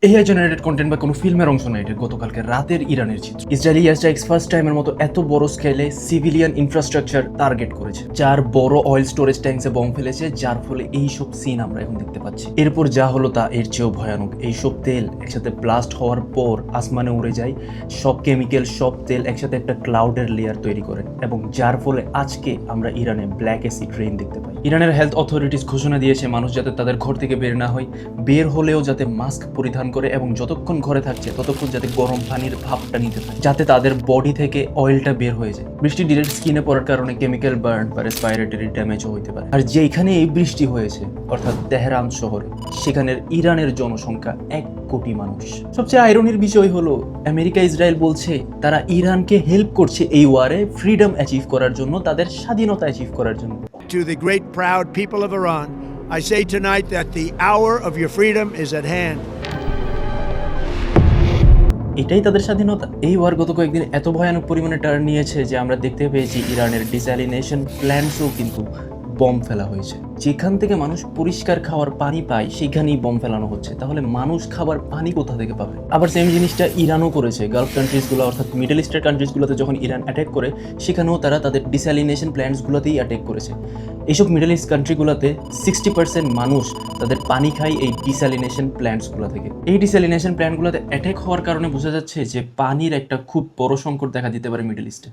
AI generated content বা কোনো ফিল্মের অংশ নয়, এটা গতকালকে রাতের ইরানের চিত্র। ইসরায়েলি এয়ার স্ট্রাইকস ফার্স্ট টাইমের মতো এত বড় স্কেলে সিভিলিয়ান ইনফ্রাস্ট্রাকচার টার্গেট করেছে, যার বড় অয়েল স্টোরেজ ট্যাঙ্কসে বম ফেলেছে, যার ফলে এইসব সিন আমরা এখন দেখতে পাচ্ছি। এরপর যা হলো তা এর চেয়েও ভয়ানক। এইসব তেল একসাথে ব্লাস্ট হওয়ার পর আসমানে উড়ে যায়, সব কেমিক্যাল সব তেল একসাথে একটা ক্লাউডের লেয়ার তৈরি করে, এবং যার ফলে আজকে আমরা ইরানে ব্ল্যাক অ্যাসিড রেইন দেখতে পাই। ইরানের হেলথ অথরিটিস ঘোষণা দিয়েছে মানুষ যাতে তাদের ঘর থেকে বের না হয়, বের হলেও যাতে মাস্ক পরিধান করে, এবং যতক্ষণ ঘরে থাকছে ততক্ষণ যাতে গরম পানির ভাপটা নিতে পারে, যাতে তাদের বডি থেকে অয়েলটা বের হয়ে যায়। বৃষ্টি ডিরেক্ট স্কিনে পড়ার কারণে কেমিক্যাল বার্ন বা রেসপিরেটরি ড্যামেজও হতে পারে। আর যেখানে এই বৃষ্টি হয়েছে, অর্থাৎ তেহরান শহরে, সেখানের ইরানের জনসংখ্যা 1 কোটি মানুষ। সবচেয়ে আইরনির বিষয় হলো আমেরিকা ইসরায়েল বলছে তারা ইরানকে হেল্প করছে এই ওয়ারে ফ্রিডম অ্যাচিভ করার জন্য, তাদের স্বাধীনতা অ্যাচিভ করার জন্য। To the great proud people of Iran, I say tonight that the hour of your freedom is at hand. এটাই তাদের স্বাধীনতা। এই ওয়ার গত কয়েকদিন এত ভয়ানক পরিমাণে টার্ন নিয়েছে যে আমরা দেখতে পেয়েছি ইরানের ডিস্যালিনেশন প্ল্যান্টসেও কিন্তু বম ফেলা হয়েছে। যেখান থেকে মানুষ পরিষ্কার খাওয়ার পানি পায় সেখানেই বম ফেলানো হচ্ছে, তাহলে মানুষ খাবার পানি কোথা থেকে পাবে? আবার সেম জিনিসটা ইরানও করেছে। গালফ কান্ট্রিজগুলো অর্থাৎ মিডল ইস্টের কান্ট্রিজগুলোতে যখন ইরান অ্যাটাক করে, সেখানেও তারা তাদের ডিস্যালিনেশন প্ল্যান্টসগুলোতেই অ্যাটাক করেছে। এইসব মিডল ইস্ট কান্ট্রিগুলোতে 60% মানুষ তাদের পানি খায় এই ডিস্যালিনেশন প্ল্যান্টসগুলো থেকে। এই ডিস্যালিনেশন প্ল্যান্টগুলোতে অ্যাটাক হওয়ার কারণে বোঝা যাচ্ছে যে পানির একটা খুব বড় সংকট দেখা দিতে পারে মিডল ইস্টে।